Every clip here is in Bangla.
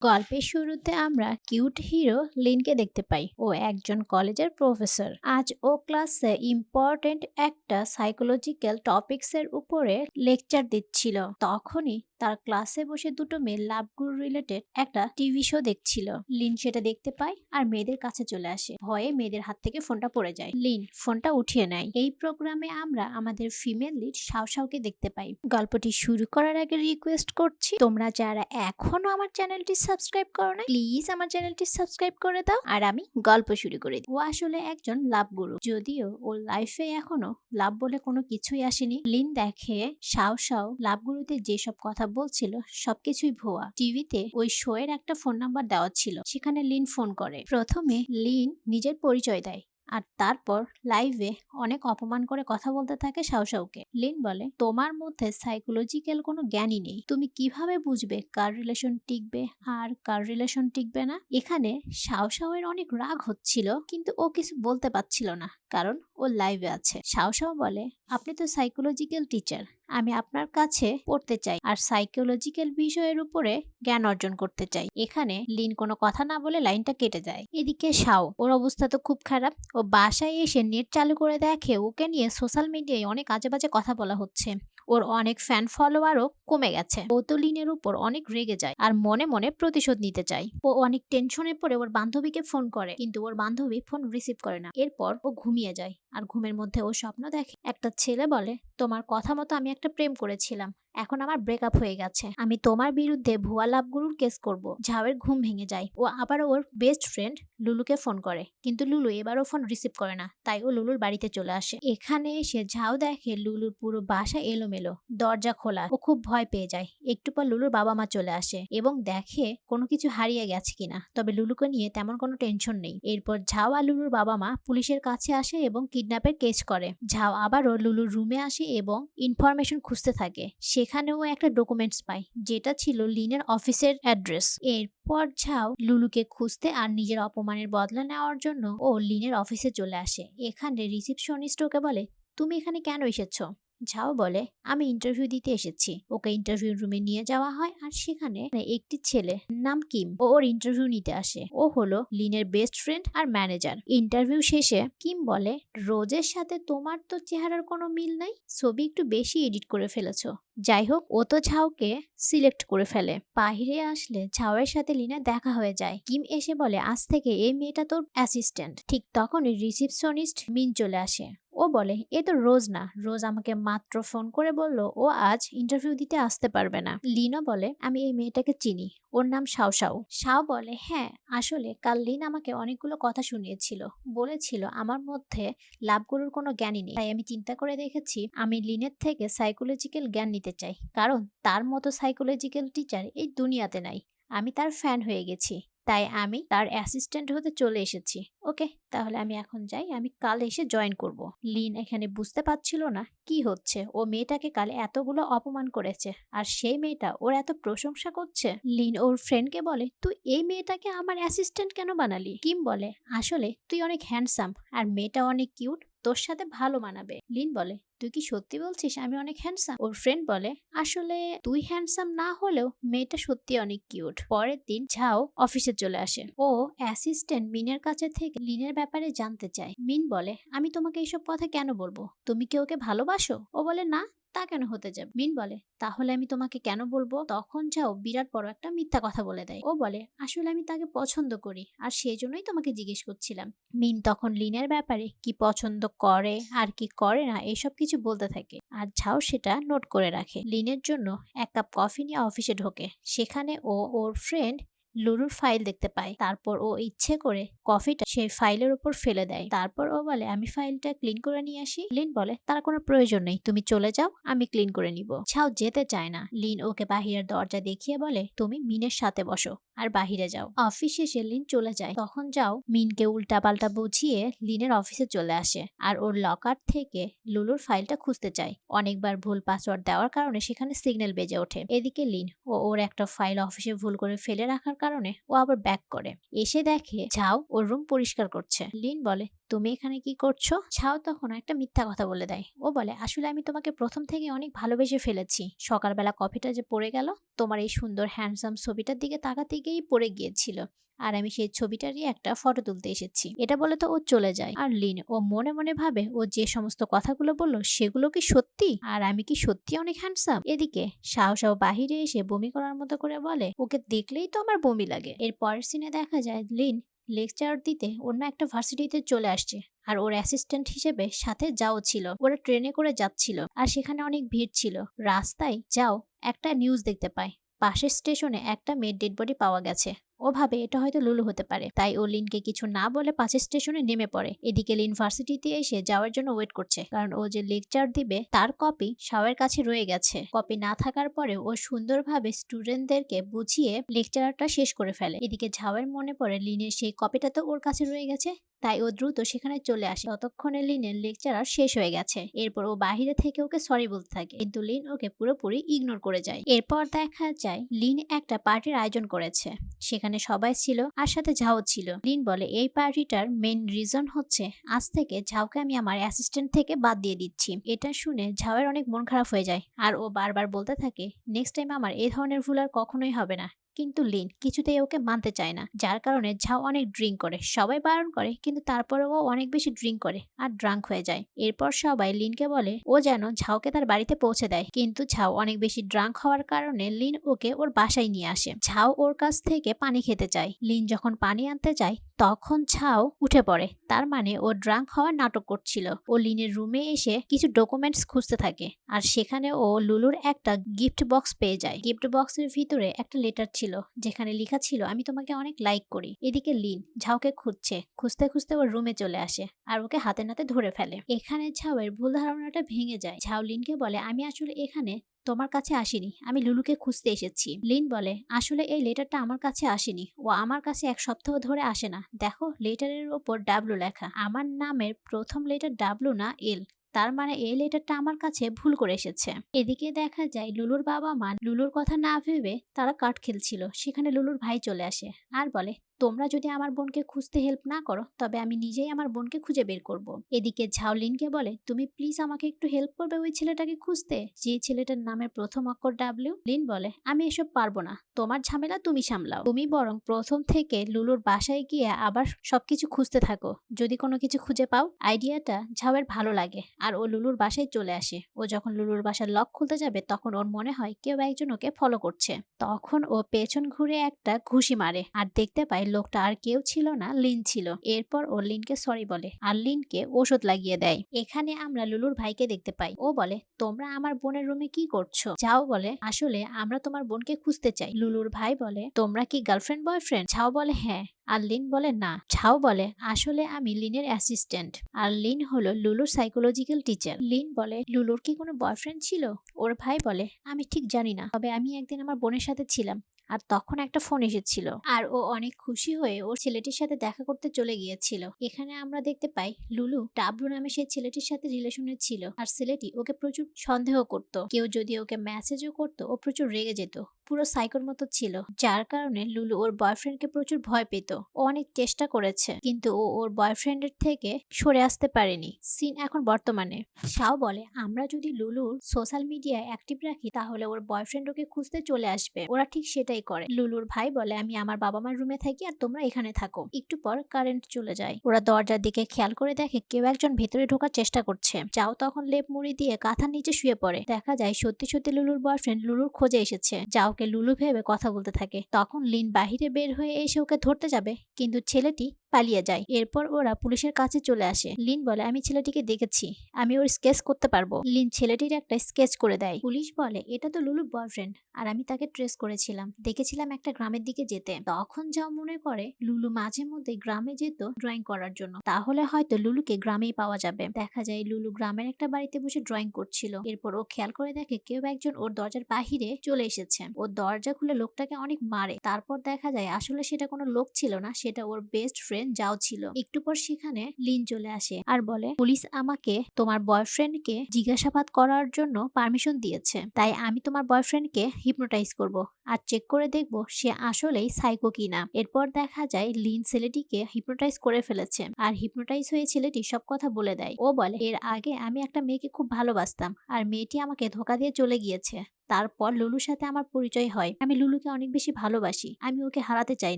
গল্পের শুরুতে আমরা কিউট হিরো লিনকে দেখতে পাই। ও একজন কলেজের প্রফেসর। আজ ও ক্লাসে ইম্পর্টেন্ট একটা সাইকোলজিক্যাল টপিকসের উপরে লেকচার দিচ্ছিল। তখনই তার ক্লাসে বসে দুটো মেয়ে লাভ গুরু রিলেটেড একটা টিভি শো দেখছিল। লিন সেটা দেখতে পায় আর মেয়েদের কাছে চলে আসে। ভয়ে মেয়েদের হাত থেকে ফোনটা পড়ে যায়। লিন ফোনটা উঠিয়ে নেয়। এই প্রোগ্রামে আমরা আমাদের ফিমেল লিড শাওশাওকে দেখতে পাই। গল্পটি শুরু করার আগে রিকোয়েস্ট করছি, তোমরা যারা এখনো আমার চ্যানেলটি সাবস্ক্রাইব করো না, প্লিজ আমার চ্যানেলটি সাবস্ক্রাইব করে দাও। আর আমি গল্প শুরু করে দিই। ও আসলে একজন লাভ গুরু, যদিও ওর লাইফে এখনো লাভ বলে কোনো কিছুই আসেনি। লিন দেখে শাওশাও লাভ গুরুতে যেসব কথা বলছিল সবকিছুই ভুয়া। টিভিতে ওই শো এর একটা ফোন নাম্বার দেওয়া ছিল, সেখানে লিন ফোন করে। প্রথমে লিন নিজের পরিচয় দেয় আর তারপর লাইভে অনেক অপমান করে কথা বলতে থাকে শাওশাওকে। লিন বলে, তোমার মধ্যে সাইকোলজিক্যাল কোনো জ্ঞানই নেই, তুমি কিভাবে বুঝবে কার রিলেশন টিকবে আর কার রিলেশন টিকবে না। এখানে শাওশাওয়ের অনেক রাগ হচ্ছিল, কিন্তু ও কিছু বলতে পারছিল না, কারণ ও লাইভে আছে। শাওশাও বলে, আপনি তো সাইকোলজিক্যাল টিচার, আমি আপনার কাছে পড়তে চাই আর সাইকোলজিক্যাল বিষয়ের উপরে জ্ঞান অর্জন করতে চাই। এখানে লিন কোনো কথা না বলে লাইনটা কেটে যায়। এদিকে শাও, ওর অবস্থা তো খুব খারাপ। ও বাসায় এসে নেট চালু করে দেখে ওকে নিয়ে সোশ্যাল মিডিয়ায় অনেক আজে বাজে কথা বলা হচ্ছে। ওর অনেক ফ্যান ফলোয়ারও কমে গেছে। ও তো লিনের উপর অনেক রেগে যায় আর মনে মনে প্রতিশোধ নিতে চায়। ও অনেক টেনশনে পড়ে ওর বান্ধবীকে ফোন করে, কিন্তু ওর বান্ধবী ফোন রিসিভ করে না। এরপর ও ঘুমিয়ে যায় আর ঘুমের মধ্যে ও স্বপ্ন দেখে একটা ছেলে বলে, তোমার কথা মতো আমি একটা প্রেম করেছিলাম, এখন আমার ব্রেকআপ হয়ে গেছে, আমি তোমার বিরুদ্ধে ভুয়া লাভ গুরুর কেস করব। ঝাওয়ের ঘুম ভেঙে যায়। ও আবার ওর বেস্ট ফ্রেন্ড লুলুকে ফোন করে, কিন্তু লুলু এবারও ফোন রিসিভ করে না, তাই ও লুলুর বাড়িতে চলে আসে। এখানে এসে ঝাও দেখে লুলুর পুরো বাসা এলোমেলো, দরজা খোলা। ও খুব ভয় পেয়ে যায়। একটু পর লুলুর বাবা মা চলে আসে এবং দেখে কোনো কিছু হারিয়ে গেছে কিনা, তবে লুলুকে নিয়ে তেমন কোনো টেনশন নেই। এরপর ঝাও আর লুলুর বাবা মা পুলিশের কাছে আসে এবং কিডন্যাপের কেস করে। ঝাও আবারও লুলুর রুমে আসে এবং ইনফরমেশন খুঁজতে থাকে। সেখানেও একটা ডকুমেন্টস পায়, যেটা ছিল লিনের অফিসের অ্যাড্রেস। এরপর ঝাও লুলুকে খুঁজতে আর নিজের অপমানের বদলা নেওয়ার জন্য ও লিনের অফিসে চলে আসে। এখানে রিসিপশনিস্ট ওকে বলে, তুমি এখানে কেন এসেছো? ঝাও বলে, আমি ইন্টারভিউ দিতে এসেছি। ওকে ইন্টারভিউ রুমে নিয়ে যাওয়া হয় আর সেখানে একটি ছেলে নাম কিম ওর ইন্টারভিউ নিতে আসে। ও হলো লিনের বেস্ট ফ্রেন্ড আর ম্যানেজার। ইন্টারভিউ শেষে কিম বলে, রোজের সাথে তোমার তো চেহারার কোনো মিল নাই, ছবি একটু বেশি এডিট করে ফেলেছো। যাই হোক, ও তো ঝাওকে সিলেক্ট করে ফেলে। বাহিরে আসলে ঝাওয়ের সাথে লিনার দেখা হয়ে যায়। কিম এসে বলে, আজ থেকে এই মেয়েটা তোর অ্যাসিস্ট্যান্ট। ঠিক তখনই রিসিপশনিস্ট মিন চলে আসে। ও বলে, এ তো রোজ না, রোজ আমাকে মাত্র ফোন করে বলল ও আজ ইন্টারভিউ দিতে আসতে পারবে না। লিনও বলে, আমি এই মেয়েটাকে চিনি, ওর নাম শাও। শাও বলে, হ্যাঁ আসলে কাল লিন আমাকে অনেকগুলো কথা শুনিয়েছিল, বলেছিল আমার মধ্যে লাভ গুরুর কোনো জ্ঞানই নেই। তাই আমি চিন্তা করে দেখেছি আমি লিনের থেকে সাইকোলজিক্যাল জ্ঞান নিতে চাই, কারণ তার মতো সাইকোলজিক্যাল টিচার এই দুনিয়াতে নাই। আমি তার ফ্যান হয়ে গেছি, তাই আমি তার অ্যাসিস্ট্যান্ট হতে চলে এসেছি। ওকে, তাহলে আমি এখন যাই, আমি কাল এসে জয়েন করব। লিন এখানে বুঝতে পারছিল না কি হচ্ছে। ও মেয়েটাকে কাল এতগুলো অপমান করেছে আর সেই মেয়েটা ওর এত প্রশংসা করছে। লিন ওর ফ্রেন্ডকে বলে, তুই এই মেয়েটাকে আমার অ্যাসিস্ট্যান্ট কেন বানালি? কিম বলে, আসলে তুই অনেক হ্যান্ডসাম আর মেয়েটা অনেক কিউট, তোর সাথে ভালো মানাবে। লিন বলে, তুই কি সত্যি বলছিস আমি অনেক হ্যান্ডসাম? ওর ফ্রেন্ড বলে, আসলে তুই হ্যান্ডসাম না হলেও মেয়েটা সত্যি অনেক কিউট। পরের দিন ঝাও অফিসে চলে আসে। ও অ্যাসিস্ট্যান্ট মিনের কাছে থেকে লিনের ব্যাপারে জানতে চায়। মিন বলে, আমি তোমাকে এইসব কথা কেন বলবো? তুমি কি ওকে ভালোবাসো? ও বলে, না, তা কেন হতে যাবে? মিন বলে, তাহলে আমি তোমাকে কেন বলবো? তখন যাও বিরাট বড় একটা মিথ্যা কথা বলে দেয়। ও বলে, আসলে আমি তাকে পছন্দ করি আর সেই জন্যই তোমাকে জিজ্ঞেস করছিলাম। মিন তখন লিনের ব্যাপারে কি পছন্দ করে আর কি করে না এসব কিছু বলতে থাকে আর ঝাও সেটা নোট করে রাখে। লিনের জন্য এক কাপ কফি নিয়ে অফিসে ঢোকে। সেখানে ও ওর ফ্রেন্ড লুলুর ফাইল দেখতে পায়। তারপর ও ইচ্ছে করে কফিটা সেই ফাইলের উপর ফেলে দেয়। তারপর ও বলে, আমি ফাইলটা ক্লিন করে নিয়ে আসি। লিন বলে, তার কোনো প্রয়োজন নেই, তুমি চলে যাও, আমি ক্লিন করে নিব। ছাও যেতে চায় না। লিন ওকে বাহিরের দরজা দেখিয়ে বলে, তুমি মিনের সাথে বসো আর বাহিরে যাও। অফিস শেষে লিন চলে যায়। তখন যাও মিনকে উল্টাপাল্টা বুঝিয়ে লিনের অফিসে চলে আসে আর ওর লকার থেকে লুলুর ফাইলটা খুঁজতে চায়। অনেকবার ভুল পাসওয়ার্ড দেওয়ার কারণে সেখানে সিগন্যাল বেজে ওঠে। এদিকে লিন ও ওর একটা ফাইল অফিসে ভুল করে ফেলে রাখার কারণে ও আবার ব্যাক করে। এসে দেখে ঝাও ওর রুম পরিষ্কার করছে। লিন বলে, তুমি এখানে কি করছো? ঝাও তখন একটা মিথ্যা কথা বলে দেয়। ও বলে, আসলে আমি তোমাকে প্রথম থেকে অনেক ভালোবেসে ফেলেছি। সকালবেলা কফিটা যে পড়ে গেল, তোমার এই সুন্দর হ্যান্ডসাম ছবিটার দিকে তাকাতে গিয়েই পড়ে গিয়েছিল, আর আমি সেই ছবিটারই একটা ফটো তুলতে এসেছি। এটা বলে তো ও চলে যায়। আর লিন ও মনে মনে ভাবে, ও যে সমস্ত কথাগুলো বললো সেগুলো কি সত্যি? আর আমি কি সত্যি অনেক হ্যান্ডসাম? এদিকে সাও বাহিরে এসে বমি করার মতো করে বলে, ওকে দেখলেই তো আমার বমি লাগে। এর পরের সিনে দেখা যায় লিন লেকচার দিতে অন্য একটা ভার্সিটিতে চলে আসছে, আর ওর অ্যাসিস্ট্যান্ট হিসেবে সাথে যাও ছিল। ওরা ট্রেনে করে যাচ্ছিল, আর সেখানে অনেক ভিড় ছিল। রাস্তায় যাও একটা নিউজ দেখতে পায়, পাশের স্টেশনে একটা মেয়ের ডেড বডি পাওয়া গেছে। ও ভাবে এটা হয়তো লুলু হতে পারে, তাই ও লিনকে কিছু না বলে পাশের স্টেশনে নেমে পড়ে। এদিকে লিন ভার্সিটিতে এসে যাওয়ার জন্য ওয়েট করছে, কারণ ও যে লেকচার দিবে তার কপি শাওয়ের কাছে রয়ে গেছে। কপি না থাকার পরে ও সুন্দরভাবে স্টুডেন্টদেরকে বুঝিয়ে লেকচারটা শেষ করে ফেলে। এদিকে ঝাওয়ের মনে পড়ে লিনের সেই কপিটা তো ওর কাছে রয়ে গেছে, তাই ও দ্রুত সেখানে চলে আসে। ততক্ষণে লিনের লেকচারার শেষ হয়ে গেছে। এরপর ও বাহিরে থেকে ওকে সরি বলতে থাকে, কিন্তু লিন ওকে পুরোপুরি ইগনোর করে যায়। এরপর দেখা যায় লিন একটা পার্টির আয়োজন করেছে, সেখানে সবাই ছিল আর সাথে ঝাও ছিল। লিন বলে, এই পার্টিটার মেইন রিজন হচ্ছে আজ থেকে ঝাওকে আমি আমার অ্যাসিস্ট্যান্ট থেকে বাদ দিয়ে দিচ্ছি। এটা শুনে ঝাওয়ের অনেক মন খারাপ হয়ে যায়, আর ও বারবার বলতে থাকে, নেক্সট টাইম আমার এই ধরনের ভুল আর কখনোই হবে না। কিন্তু লিন কিছুতেই ওকে মানতে চায় না, যার কারণে ঝাও অনেক ড্রিঙ্ক করে। সবাই বারণ করে, কিন্তু তারপরেও ও অনেক বেশি ড্রিঙ্ক করে আর ড্রাঙ্ক হয়ে যায়। এরপর সবাই লিনকে বলে ও যেন ঝাওকে তার বাড়িতে পৌঁছে দেয়, কিন্তু ঝাও অনেক বেশি ড্রাঙ্ক হওয়ার কারণে লিন ওকে ওর বাসায় নিয়ে আসে। ঝাও ওর কাছ থেকে পানি খেতে চায়। লিন যখন পানি আনতে যায় তখন ঝাও উঠে পড়ে, তার মানে ও ড্রাঙ্ক হওয়ার নাটক করছিল। ও লিনের রুমে এসে কিছু ডকুমেন্টস খুঁজতে থাকে, আর সেখানে ও লুলুর একটা গিফট বক্স পেয়ে যায়। গিফট বক্সের ভিতরে একটা লেটার ছিল, যেখানে লেখা ছিল, আমি তোমাকে অনেক লাইক করি। এদিকে লিন ঝাওকে খুঁজছে, খুঁজতে খুঁজতে ওর রুমে চলে আসে আর ওকে হাতে নাতে ধরে ফেলে। এখানে ঝাওয়ের ভুল ধারণাটা ভেঙে যায়। ঝাও লিনকে বলে, আমি আসলে এখানে তোমার কাছে আসিনি, আমি লুলুকে খুঁজতে এসেছি। লিন বলে, আসলে এই লেটারটা আমার কাছে আসেনি, ও আমার কাছে এক সপ্তাহ ধরে আসে না। দেখো লেটারের ওপর ডাব্লু লেখা, আমার নামের প্রথম লেটার ডাব্লু না এল, তার মানে এই লেটারটা আমার কাছে ভুল করে এসেছে। এদিকে দেখা যায় লুলুর বাবা মা লুলুর কথা না ভেবে তারা কার্ড খেলছিল। সেখানে লুলুর ভাই চলে আসে আর বলে, তোমরা যদি আমার বোনকে খুঁজতে হেল্প না করো তবে আমি নিজেই আমার বোনকে খুঁজে বের করব। এদিকে ঝাও লিনকে বলে, তুমি প্লিজ আমাকে একটু হেল্প করবে ওই ছেলেটাকে খুঁজতে, যে ছেলেটার নামের প্রথম অক্ষর ডাব্লিউ। লিন বলে, আমি এসব পারবো না, তোমার ঝামেলা তুমি সামলাও। তুমি বরং প্রথম থেকে লুলুর বাসায় গিয়ে আবার সবকিছু খুঁজতে থাকো, যদি কোনো কিছু খুঁজে পাও। আইডিয়াটা ঝাওয়ের ভালো লাগে, আর ও লুলুর বাসায় চলে আসে। ও যখন লুলুর বাসার লক খুলতে যাবে তখন ওর মনে হয় কেউ একজন ওকে ফলো করছে। তখন ও পেছন ঘুরে একটা ঘুষি মারে, আর দেখতে পায় লোকটা আর কেউ ছিল না, লিন ছিল। এরপর ও লিনকে সরি বলে আর লিনকে ওষুধ লাগিয়ে দেয়। এখানে আমরা লুলুর ভাইকে দেখতে পাই। ও বলে, তোমরা আমার বোনের রুমে কি করছো? ঝাও বলে, আসলে আমরা তোমার বোনকে খুঁজতে চাই। লুলুর ভাই বলে, তোমরা কি গার্লফ্রেন্ড বয়ফ্রেন্ড? ঝাও বলে, হ্যাঁ। আর লিন বলে, না। ঝাও বলে, আসলে আমি লিনের অ্যাসিস্ট্যান্ট, আর লিন হলো লুলুর সাইকোলজিক্যাল টিচার। লিন বলে, লুলুর কি কোনো বয়ফ্রেন্ড ছিল? ওর ভাই বলে, আমি ঠিক জানি না, তবে আমি একদিন আমার বোনের সাথে ছিলাম, আর তখন একটা ফোন এসেছিল, আর ও অনেক খুশি হয়ে ওর ছেলেটির সাথে দেখা করতে চলে গিয়েছিল। এখানে আমরা দেখতে পাই লুলু ডাবলু নামে সেই ছেলেটির সাথে রিলেশনে ছিল, আর ছেলেটি ওকে প্রচুর সন্দেহ করত। কেউ যদি ওকে মেসেজও করতো ও প্রচুর রেগে যেত, পুরো সাইকোর মতো ছিল, যার কারণে লুলু ওর বয়ফ্রেন্ডকে প্রচুর ভয় পেত। ও অনেক চেষ্টা করেছে, কিন্তু ও ওর বয়ফ্রেন্ডের থেকে সরে আসতে পারেনি। সিন এখন বর্তমানে। শাও বলে, আমরা যদি লুলুর সোশ্যাল মিডিয়ায় অ্যাক্টিভ রাখি তাহলে ওর বয়ফ্রেন্ড ওকে খুঁজতে চলে আসবে। ওরা ঠিক সেটাই করে। লুলুর ভাই বলে, আমি আমার বাবা মার রুমে থাকি আর তোমরা এখানে থাকো। একটু পর কারেন্ট চলে যায়। ওরা দরজার দিকে খেয়াল করে দেখে কেউ একজন ভেতরে ঢোকার চেষ্টা করছে। যাও তখন লেপ মুড়ি দিয়ে কাঁথার নিচে শুয়ে পড়ে। দেখা যায় সত্যি সত্যি লুলুর বয়ফ্রেন্ড লুলুর খোঁজে এসেছে। যাওকে লুলু ভেবে কথা বলতে থাকে। তখন লিন বাহিরে বের হয়ে এসে ওকে ধরতে যাবে, কিন্তু ছেলেটি পালিয়ে যায়। এরপর ওরা পুলিশের কাছে চলে আসে। লিন বলে, আমি ছেলেটিকে দেখেছি, আমি ওর স্কেচ করতে পারবো। লিন ছেলেটির একটা স্কেচ করে দেয়। পুলিশ বলে, এটা তো লুলুর বয়ফ্রেন্ড, আর আমি তাকে ট্রেস করেছিলাম, দেখেছিলাম একটা গ্রামের দিকে যেতে। তখন যাও মনে করে লুলু মাঝে মধ্যে গ্রামে যেত ড্রয়িং করার জন্য, তাহলে হয়তো লুলুকে গ্রামেই পাওয়া যাবে। দেখা যায় লুলু গ্রামের একটা বাড়িতে বসে ড্রয়িং করছিল। এরপর ও খেয়াল করে দেখে কেউ একজন ওর দরজার বাহিরে চলে এসেছে। ও দরজা খুলে লোকটাকে অনেক মারে। তারপর দেখা যায় আসলে সেটা কোনো লোক ছিল না, সেটা ওর বেস্ট ফ্রেন্ড যাও ছিল। একটু পর সেখানে লিন চলে আসে আর বলে, পুলিশ আমাকে তোমার বয়ফ্রেন্ডকে জিজ্ঞাসাবাদ করার জন্য পারমিশন দিয়েছে, তাই আমি তোমার বয়ফ্রেন্ডকে হিপনোটাইজ করব আর চেক করব করে দেখব সে আসলেই সাইকো কিনা। এরপর দেখা যায় লিন ছেলেটিকে হিপনোটাইজ করে ফেলেছে আর হিপনোটাইজ হয়ে ছেলেটি সব কথা বলে দেয়। ও বলে, এর আগে আমি একটা মেয়েকে খুব ভালোবাসতাম আর মেয়েটি আমাকে ধোকা দিয়ে চলে গিয়েছে। তারপর লুলুর সাথে আমার পরিচয় হয়। আমি লুলুকে অনেক বেশি ভালোবাসি, আমি ওকে হারাতে চাই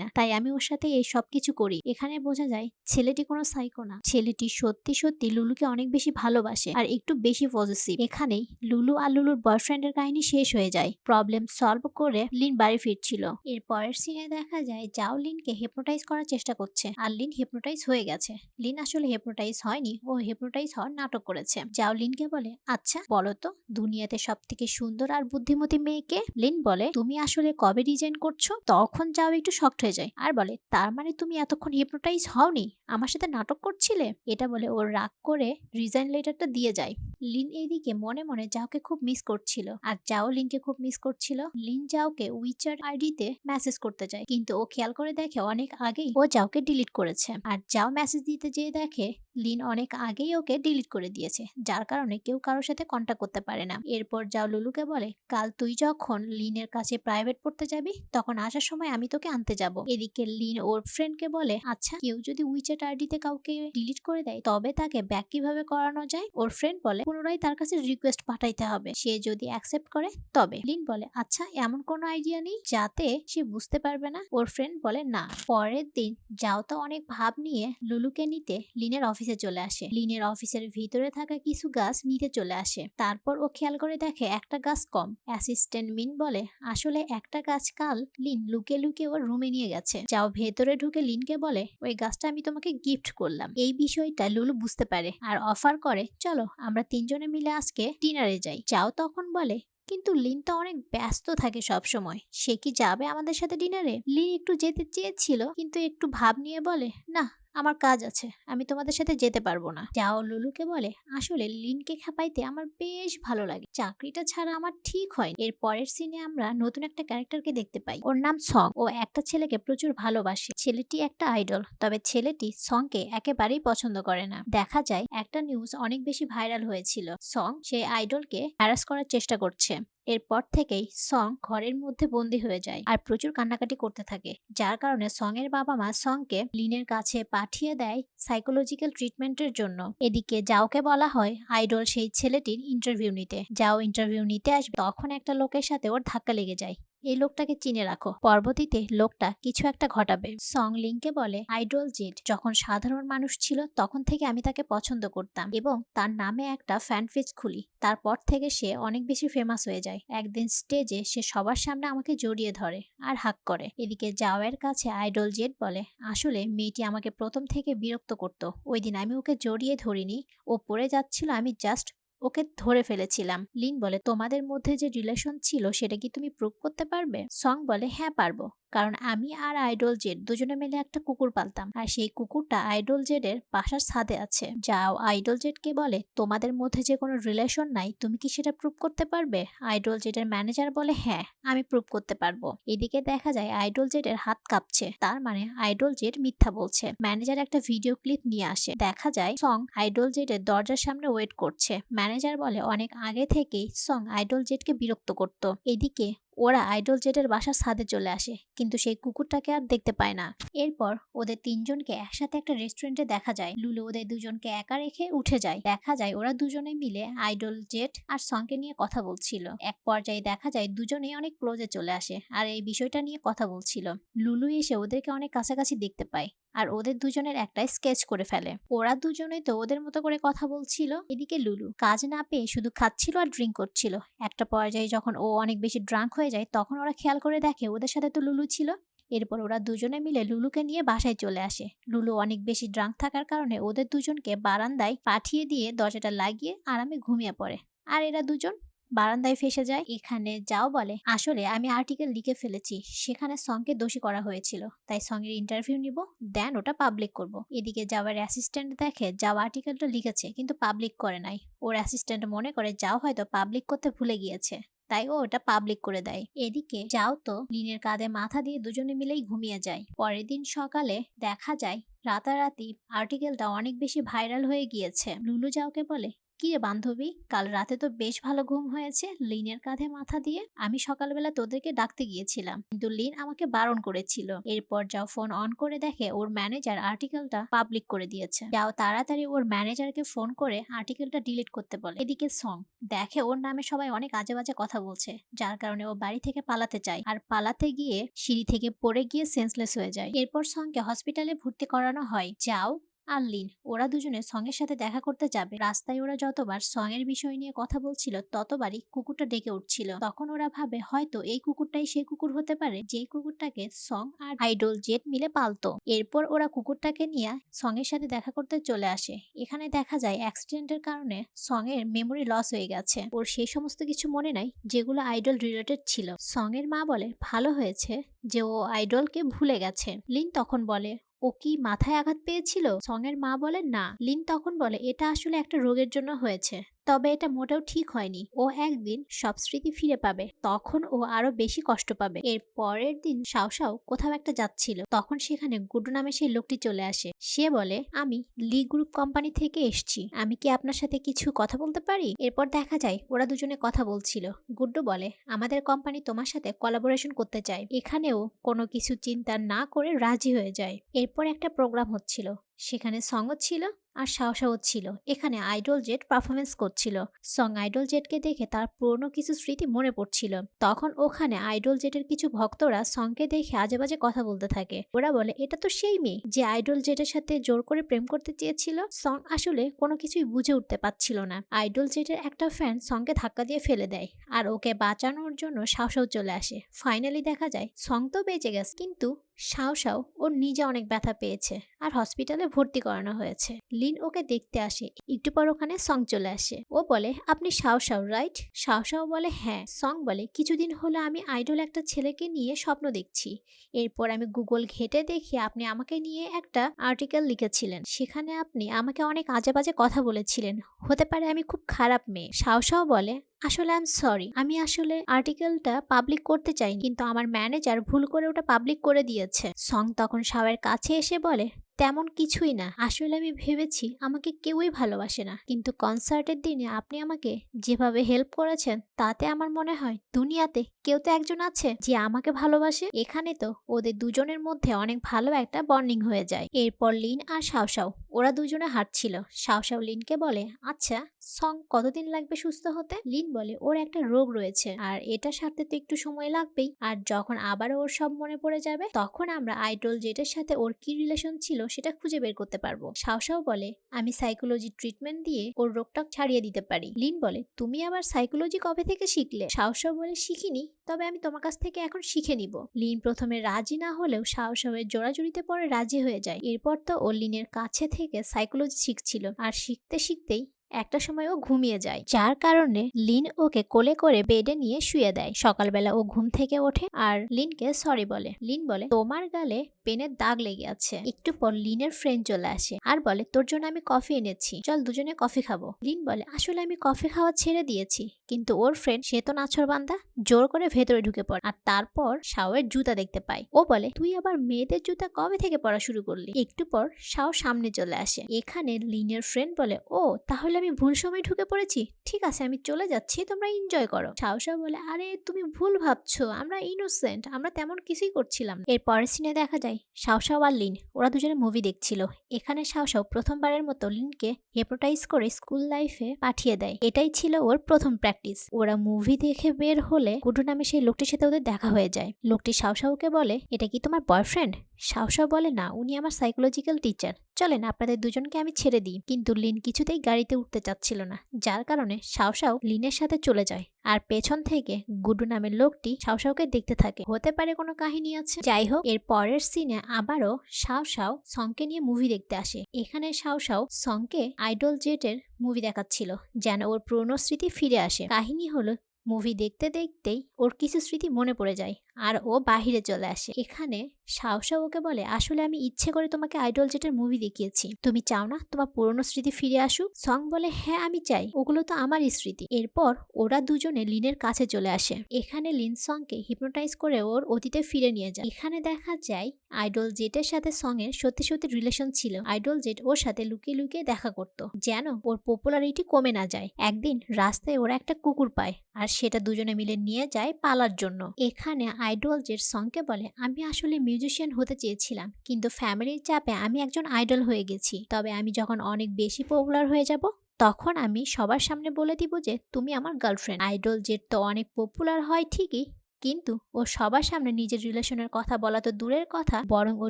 না, তাই আমি ওর সাথে এই সবকিছু করি। এখানে বোঝা যায় ছেলেটি কোনো সাইকো না, ছেলেটি সত্যি সত্যি লুলুকে অনেক বেশি ভালোবাসে আর একটু বেশি পজেসিভ। এখানেই লুলু আর লুলুর বয়ফ্রেন্ডের কাহিনী শেষ হয়ে যায়। প্রবলেম সলভ করে লিন বাড়ি ফিরছিল। এর পরের সিনে দেখা যায় জাও লিনকে হিপনোটাইজ করার চেষ্টা করছে আর লিন হিপনোটাইজ হয়ে গেছে। লিন আসলে হিপনোটাইজ হয়নি, ও হিপনোটাইজ হওয়ার নাটক করেছে। জাও লিনকে বলে, আচ্ছা বলো তো দুনিয়াতে সব থেকে সুন্দর আর বুদ্ধিমতী মেয়েকে? লিন বলে, তুমি আসলে কবে রিজাইন করছো? তখন যাও একটু শকড হয়ে যায় আর বলে, তার মানে তুমি এতক্ষণ হিপনোটাইজ হওনি, আমার সাথে নাটক করছিলে? এটা বলে ওর রাগ করে রিজাইন লেটারটা দিয়ে যায়। লিন এদিকে মনে মনে জাওকে খুব মিস করছিল আর জাও লিনকে খুব মিস করছিল। লিন জাওকে উইচ্যাট আইডিতে মেসেজ করতে যায়, কিন্তু ও খেয়াল করে দেখে অনেক আগেই ও জাওকে ডিলিট করেছে। আর জাও মেসেজ দিতে যেয়ে দেখে লিন অনেক আগেই ওকে ডিলিট করে দিয়েছে, যার কারণে কেউ কারোর সাথে কন্ট্যাক্ট করতে পারে না। এরপর জাও লুলুকে বলে, কাল তুই যখন লিনের কাছে প্রাইভেট পড়তে যাবি তখন আসার সময় আমি তোকে আনতে যাব। এদিকে লিন ওর ফ্রেন্ডকে বলে, আচ্ছা কেউ যদি উইচ্যাট আইডিতে কাউকে ডিলিট করে দেয় তবে তাকে ব্যাক কিভাবে করানো যায়? ওর ফ্রেন্ড বলে, পুনরায় তার কাছে রিকোয়েস্ট পাঠাইতে হবে, সে যদি অ্যাকসেপ্ট করে তবে। লিন বলে, আচ্ছা এমন কোনো আইডিয়া নেই যাতে সে বুঝতে পারবে না? ওর ফ্রেন্ড বলে, না। পরের দিন জাও তো অনেক ভাব নিয়ে লুলুকে নিতে লিনের অফিসে চলে আসে। লিনের অফিসের ভিতরে থাকা কিছু গাছ নিতে চলে আসে। তারপর ও খেয়াল করে দেখে একটা গাছ কম। অ্যাসিস্ট্যান্ট মিন বলে, আসলে একটা গাছ কাল লিন লুকে লুকে ওর রুমে নিয়ে গেছে। যাও ভেতরে ঢুকে লিনকে বলে, ওই গাছটা আমি তোমাকে গিফট করলাম। এই বিষয়টা লুলু বুঝতে পারে আর অফার করে, চলো আমরা তিনজনে মিলে আজকে ডিনারে যাই। যাও তখন বলে, কিন্তু লিন তো অনেক ব্যস্ত থাকে সব সময়, সে কি যাবে আমাদের সাথে ডিনারে? লিন একটু যেতে চেয়েছিল কিন্তু একটু ভাব নিয়ে বলে, না আমার কাজ আছে, আমি তোমাদের সাথে যেতে পারবো না। যাও লুলুকে বলে, আসলে লিনকে খেপাইতে আমার বেশ ভালো লাগে, চাকরিটা ছাড়া আমার ঠিক হয়। এর পরের সিনে আমরা নতুন একটা ক্যারেক্টারকে দেখতে পাই, ওর নাম সং। ও একটা ছেলেকে প্রচুর ভালোবাসে। ছেলেটি একটা আইডল, তবে ছেলেটি সংকে একেবারেই পছন্দ করে না। দেখা যায় একটা নিউজ অনেক বেশি ভাইরাল হয়েছিল, সং সেই আইডলকে হ্যারাস করার চেষ্টা করছে। এরপর থেকেই সং ঘরের মধ্যে বন্দী হয়ে যায় আর প্রচুর কান্নাকাটি করতে থাকে, যার কারণে সং এর বাবা মা সংকে লিনের কাছে পাঠিয়ে দেয় সাইকোলজিক্যাল ট্রিটমেন্টের জন্য। এদিকে জাওকে বলা হয় আইডল সেই ছেলেটির ইন্টারভিউ নিতে। যাও ইন্টারভিউ নিতে আসবে তখন একটা লোকের সাথে ওর ধাক্কা লেগে যায়। এই লোকটাকে চিনে রাখো, পরবর্তীতে লোকটা কিছু একটা ঘটাবে। সং লিংকে বলে, আইডল জেড যখন সাধারণ মানুষ ছিল তখন থেকে আমি তাকে পছন্দ করতাম এবং তার নামে একটা ফ্যান পেজ খুলি। তারপর থেকে সে অনেক বেশি ফেমাস হয়ে যায়। একদিন স্টেজে সে সবার সামনে আমাকে জড়িয়ে ধরে আর হাক করে। এদিকে জাওয়ের কাছে আইডল জেড বলে, আসলে মেয়েটি আমাকে প্রথম থেকে বিরক্ত করত, ওই দিন আমি ওকে জড়িয়ে ধরিনি, ও পড়ে যাচ্ছিল, আমি জাস্ট ওকে ধরে ফেলেছিলাম। লিন বলে, তোমাদের মধ্যে যে রিলেশন ছিল সেটা কি তুমি প্রুভ করতে পারবে? সং বলে, হ্যাঁ পারবো, কারণ আমি আর আইডল জেড দুজনে মিলে একটা কুকুর পালতাম আর সেই কুকুরটা আইডল জেডের বাসার ছাদে আছে। যাও আইডল জেডকে বলে, তোমাদের মধ্যে যে কোনো রিলেশন নাই, তুমি কি সেটা প্রুভ করতে পারবে? আইডল জেডের ম্যানেজার বলে, হ্যাঁ আমি প্রুভ করতে পারবো। এদিকে দেখা যায় আইডল জেডের হাত কাঁপছে, তার মানে আইডল জেড মিথ্যা বলছে। ম্যানেজার একটা ভিডিও ক্লিপ নিয়ে আসে, দেখা যায় সং আইডল জেডের দরজার সামনে ওয়েট করছে। ম্যানেজার বলে, অনেক আগে থেকেই সং আইডল জেডকে বিরক্ত করত। এদিকে ওরা আইডল জেডের বাসার ছাদে চলে আসে, কিন্তু সেই কুকুরটাকে আর দেখতে পায় না। এরপর ওদের তিনজনকে একসাথে একটা রেস্টুরেন্টে দেখা যায়। লুলু ওদের দুজনকে একা রেখে উঠে যায়। দেখা যায় ওরা দুজনে মিলে আইডল জেড আর সংকে নিয়ে কথা বলছিল। এক পর্যায়ে দেখা যায় দুজনেই অনেক ক্লোজে চলে আসে আর এই বিষয়টা নিয়ে কথা বলছিল। লুলু এসে ওদেরকে অনেক কাছাকাছি দেখতে পায় আর ওদের দুজনের একটা স্কেচ করে ফেলে। ওরা দুজনেই তো ওদের মতো করে কথা বলছিল। এদিকে লুলু কাজ না পেয়ে শুধু খাচ্ছিল আর ড্রিঙ্ক করছিল। একটা পর্যায়ে যখন ও অনেক বেশি ড্রাঙ্ক হয়ে যায় তখন ওরা খেয়াল করে দেখে ওদের সাথে তো লুলু ছিল। এরপর ওরা দুজনে মিলে লুলুকে নিয়ে বাসায় চলে আসে। লুলু অনেক বেশি ড্রাঙ্ক থাকার কারণে ওদের দুজনকে বারান্দায় পাঠিয়ে দিয়ে দরজাটা লাগিয়ে আরামে ঘুমিয়ে পড়ে আর এরা দুজন বারান্দায় ফেসে যায়। এখানে যাও বলে, আসলে আমি আর্টিকেল লিখে ফেলেছি, সেখানে সংকে দোষী করা হয়েছিল, তাই সঙ্গের ইন্টারভিউ নিব, দেন ওটা পাবলিক করব। এদিকে যাওয়ার অ্যাসিস্ট্যান্ট দেখে যাও আর্টিকেলটা লিখেছে কিন্তু পাবলিক করে নাই। ওর অ্যাসিস্ট্যান্ট মনে করে যাও হয়তো পাবলিক করতে ভুলে গিয়েছে, তাই ও ওটা পাবলিক করে দেয়। এদিকে যাও তো লিনের কাঁধে মাথা দিয়ে দুজনে মিলেই ঘুমিয়ে যায়। পরের দিন সকালে দেখা যায় রাতারাতি আর্টিকেলটা অনেক বেশি ভাইরাল হয়ে গিয়েছে। লুলু যাওকে বলে, কি রে বান্ধবী, কাল রাতে তো বেশ ভালো ঘুম হয়েছে। লিনের কাঁধে মাথা দিয়ে আমি সকালবেলা তোদেরকে ডাকতে গিয়েছিলাম, কিন্তু লিন আমাকে বারণ করেছিল। এরপর যাও ফোন অন করে দেখে ওর ম্যানেজার আর্টিকেলটা পাবলিক করে দিয়েছে। যাও তাড়াতাড়ি ওর ম্যানেজারকে ফোন করে আর্টিকেলটা ডিলিট করতে বলে। এদিকে সং দেখে ওর নামে সবাই অনেক আজে বাজে কথা বলছে, যার কারণে ও বাড়ি থেকে পালাতে চায়, আর পালাতে গিয়ে সিঁড়ি থেকে পড়ে গিয়ে সেন্সলেস হয়ে যায়। এরপর সংকে হসপিটালে ভর্তি করানো হয়। যাও আর লিন ওরা দুজনে সঙ্গের সাথে দেখা করতে যাবে। রাস্তায় ওরা যতবার সঙ্গের বিষয় নিয়ে কথা বলছিল ততবারই কুকুরটা ডেকে উঠছিল। তখন ওরা ভাবে হয়তো এই কুকুরটাই সেই কুকুর হতে পারে যেই কুকুরটাকে সং আর আইডল জেট মিলে পালতো। এরপর ওরা কুকুরটাকে নিয়ে সঙ্গের সাথে দেখা করতে চলে আসে। এখানে দেখা যায় অ্যাক্সিডেন্টের কারণে সঙ্গের মেমোরি লস হয়ে গেছে। ওর সেই সমস্ত কিছু মনে নাই যেগুলো আইডল রিলেটেড ছিল। সঙ্গের মা বলে ভালো হয়েছে যে ও আইডলকে ভুলে গেছে। লিন তখন বলে ও কি মাথায় আঘাত পেয়েছিল? সঙের মা বলে না। লিন তখন বলে এটা আসলে একটা রোগের জন্য হয়েছে, তবে এটা মোটেও ঠিক হয়নি। ও একদিন সব স্মৃতি ফিরে পাবে, তখন ও আরো বেশি কষ্ট পাবে। এর পরের দিন শাও কোথাও একটা যাচ্ছিল, তখন সেখানে গুড্ডু নামে সেই লোকটি চলে আসে। সে বলে আমি লি গ্রুপ কোম্পানি থেকে এসছি, আমি কি আপনার সাথে কিছু কথা বলতে পারি? এরপর দেখা যায় ওরা দুজনে কথা বলছিল। গুড্ডু বলে আমাদের কোম্পানি তোমার সাথে কোলাবোরেশন করতে চায়। এখানেও কোনো কিছু চিন্তা না করে রাজি হয়ে যায়। এরপর একটা প্রোগ্রাম হচ্ছিল, সেখানে সঙ্গ ছিল আর শাও ছিল। এখানে আইডল জেট পারফরমেন্স করছিল। সং আইডল জেটকে দেখে তার পুরনো কিছু স্মৃতি মনে পড়ছিল। তখন ওখানে আইডল জেটের কিছু ভক্তরা সঙ্গকে দেখে আজে বাজে কথা বলতে থাকে। ওরা বলে এটা তো সেই মেয়ে যে আইডল জেটের সাথে জোর করে প্রেম করতে চেয়েছিল। সং আসলে কোনো কিছুই বুঝে উঠতে পারছিল না। আইডল জেটের একটা ফ্যান সঙ্গকে ধাক্কা দিয়ে ফেলে দেয়, আর ওকে বাঁচানোর জন্য শাও চলে আসে। ফাইনালি দেখা যায় সং তো বেঁচে গেছে, কিন্তু শাও ওর নিজে অনেক ব্যথা পেয়েছে আর হসপিটালে ভর্তি করানো হয়েছে। লিন ওকে দেখতে আসে। একটু পর ওখানে সং চলে আসে। ও বলে আপনি শাও রাইট? শাও বলে হ্যাঁ। সং বলে কিছুদিন হলো আমি আইডল একটা ছেলেকে নিয়ে স্বপ্ন দেখছি। এরপর আমি গুগল ঘেটে দেখি আপনি আমাকে নিয়ে একটা আর্টিকেল লিখেছিলেন, সেখানে আপনি আমাকে অনেক আজে বাজে কথা বলেছিলেন, হতে পারে আমি খুব খারাপ মেয়ে। শাও বলে আসলে আই এম সরি, আমি আসলে আর্টিকেলটা পাবলিক করতে চাইনি, কিন্তু আমার ম্যানেজার ভুল করে ওটা পাবলিক করে দিয়েছে। সং তখন শাওয়ের কাছে এসে বলে তেমন কিছুই না, আসলে আমি ভেবেছি আমাকে কেউই ভালোবাসে না, কিন্তু কনসার্টের দিনে আপনি আমাকে যেভাবে হেল্প করেছেন তাতে আমার মনে হয় দুনিয়াতে কেউ তো একজন আছে যে আমাকে ভালোবাসে। এখানে তো ওদের দুজনের মধ্যে অনেক ভালো একটা বন্ডিং হয়ে যায়। এরপর লিন আর শাও ওরা দুজনে হাঁটছিল। শাও লিনকে বলে আচ্ছা সং কতদিন লাগবে সুস্থ হতে? লিন বলে ওর একটা রোগ রয়েছে আর এটা সারতে তো একটু সময় লাগবেই, আর যখন আবার ওর সব মনে পড়ে যাবে তখন আমরা আইডল জেটের সাথে ওর কি রিলেশন ছিল সেটা খুঁজে বের করতে পারবো। শাও বলে আমি সাইকোলজি ট্রিটমেন্ট দিয়ে ওর রোগটা ছাড়িয়ে দিতে পারি। লিন বলে তুমি আবার সাইকোলজি কবে থেকে শিখলে? শাও বলে শিখিনি, তবে আমি তোমার কাছ থেকে এখন শিখে নিব। লিন প্রথমে রাজি না হলেও শাওয়ের জোড়াজুড়িতে পরে রাজি হয়ে যায়। এরপর তো ও লিনের কাছে থেকে সাইকোলজি শিখছিল, আর শিখতে শিখতেই একটা সময় ও ঘুমিয়ে যায়, যার কারণে লিন ওকে কোলে করে বেডে নিয়ে শুয়ে দেয়। সকালবেলা ও ঘুম থেকে ওঠে আর লিনকে সরি বলে। লিন বলে তোমার গালে পেনের দাগ লেগে আছে। একটু পর লিনের ফ্রেন্ড চলে আসে আর বলে তোর জন্য আমি কফি এনেছি, চল দুজনে কফি খাবো। লিন বলে আসলে আমি কফি খাওয়া ছেড়ে দিয়েছি, কিন্তু ওর ফ্রেন্ড সে তো নাছোড়বান্দা, জোর করে ভেতরে ঢুকে পড়ে আর তারপর শাওয়ের জুতা দেখতে পায়। ও বলে তুই আবার মেয়েদের জুতা কবে থেকে পরা শুরু করলি? একটু পর শাও সামনে চলে আসে। এখানে লিনের ফ্রেন্ড বলে ও তাহলে আমি ভুল সময় ঢুকে পড়েছি, ঠিক আছে আমি চলে যাচ্ছি, তোমরা এনজয় করো। শাও বলে আরে তুমি ভুল ভাবছো, আমরা ইনোসেন্ট, আমরা তেমন কিছুই করছিলাম। এর পরের সিনে দেখা যায় শাও আর লিন ওরা দুজনে মুভি দেখছিল। এখানে শাও প্রথমবারের মতো লিনকে হিপনোটাইজ করে স্কুল লাইফে পাঠিয়ে দেয়। এটাই ছিল ওর প্রথম প্র্যাকটিস। ওরা মুভি দেখে বের হলে গুড্ডু নামে সেই লোকটির সাথে ওদের দেখা হয়ে যায়। লোকটি শাওকে বলে এটা কি তোমার বয়ফ্রেন্ড? শাও বলে না, উনি আমার সাইকোলজিক্যাল টিচার, চলেন আপনাদের দুজনকে আমি ছেড়ে দিই। কিন্তু লিন কিছুতেই গাড়িতে উঠতে চাচ্ছিল না, যার কারণে শাও লিনের সাথে চলে যায় আর পেছন থেকে গুড্ডু নামের লোকটি শাওকে দেখতে থাকে। হতে পারে কোনো কাহিনী আছে। যাই হোক, এর পরের সিনে আবারও শাও সংকে নিয়ে মুভি দেখতে আসে। এখানে শাও সংকে আইডল জেটের মুভি দেখাচ্ছিল যেন ওর পুরনো স্মৃতি ফিরে আসে। কাহিনী হলো মুভি দেখতে দেখতেই ওর কিছু স্মৃতি মনে পড়ে যায় আর ও বাহিরে চলে আসে। এখানে শাওশাও ওকে বলে, আসলে আমি ইচ্ছে করে তোমাকে আইডল জেটের মুভি দেখিয়েছি, তুমি চাও না তোমার পুরনো স্মৃতি ফিরে আসুক? সং বলে, হ্যাঁ আমি চাই, ওগুলো তো আমারই স্মৃতি। এরপর ওরা দুজনে লিনের কাছে চলে আসে। এখানে লিন সংকে হিপনোটাইজ করে ওর অতীতে ফিরে নিয়ে যায়। এখানে দেখা যায় আইডল জেটের সাথে সং এর সত্যি সত্যি রিলেশন ছিল। আইডল জেট ওর সাথে লুকিয়ে লুকিয়ে দেখা করত, যেন ওর পপুলারিটি কমে না যায়। একদিন রাস্তায় ওরা একটা কুকুর পায়, আর সেটা দুজনে মিলে নিয়ে যায় পালার জন্য। এখানে আইডল জেট সংকে বলে, আমি আসলে মিউজিশিয়ান হতে চেয়েছিলাম, কিন্তু ফ্যামিলির চাপে আমি একজন আইডল হয়ে গেছি। তবে আমি যখন অনেক বেশি পপুলার হয়ে যাব, তখন আমি সবার সামনে বলে দিব যে তুমি আমার গার্লফ্রেন্ড। আইডল জেট তো অনেক পপুলার হয় ঠিকই, কিন্তু ও সবার সামনে নিজের রিলেশনের কথা বলা তো দূরের কথা, বরং ও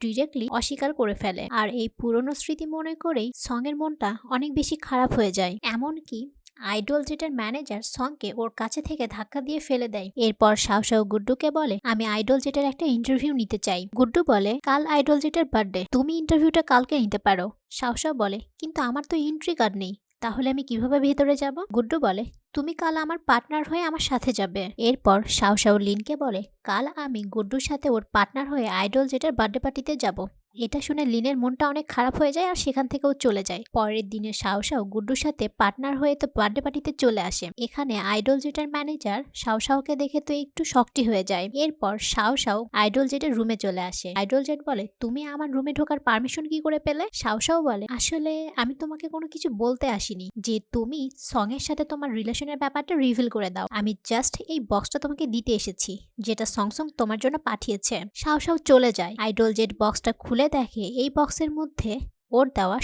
ডিরেক্টলি অস্বীকার করে ফেলে। আর এই পুরনো স্মৃতি মনে করেই সং এর মনটা অনেক বেশি খারাপ হয়ে যায়। এমনকি আইডল জেটের ম্যানেজার সংকে ওর কাছে থেকে ধাক্কা দিয়ে ফেলে দেয়। এরপর শাওশাও গুড্ডুকে বলে, আমি আইডল জেটের একটা ইন্টারভিউ নিতে চাই। গুড্ডু বলে, কাল আইডল জেটের বার্থডে, তুমি ইন্টারভিউটা কালকে নিতে পারো। শাওশাও বলে, কিন্তু আমার তো এন্ট্রি কার্ড নেই, তাহলে আমি কিভাবে ভেতরে যাব? গুড্ডু বলে, তুমি কাল আমার পার্টনার হয়ে আমার সাথে যাবে। এরপর শাওশাও লিনকে বলে, কাল আমি গুড্ডুর সাথে ওর পার্টনার হয়ে আইডল জেটের বার্থডে পার্টিতে যাব। এটা শুনে লিনের মনটা অনেক খারাপ হয়ে যায়, আর সেখান থেকেও চলে যায়। পরের দিনে শাওশাও গুড্ডুর সাথে পার্টনার হয়ে তো বার্থডে পার্টিতে চলে আসে। এখানে আইডল জেটের ম্যানেজার শাওশাওকে দেখে তো একটু শকটি হয়ে যায়। এরপর শাওশাও আইডল জেটের রুমে চলে আসে। আইডল জেট বলে, তুমি আমার রুমে ঢোকার পারমিশন কি করে পেলে? শাওশাও বলে, আসলে আমি তোমাকে কোনো কিছু বলতে আসিনি যে তুমি সং এর সাথে তোমার রিলেশনের ব্যাপারটা রিভিল করে দাও। আমি জাস্ট এই বক্সটা তোমাকে দিতে এসেছি, যেটা সং তোমার জন্য পাঠিয়েছে। শাওশাও চলে যায়। আইডল জেট বক্সটা খুলে দেখে এই বক্সের মধ্যে ওর দেওয়া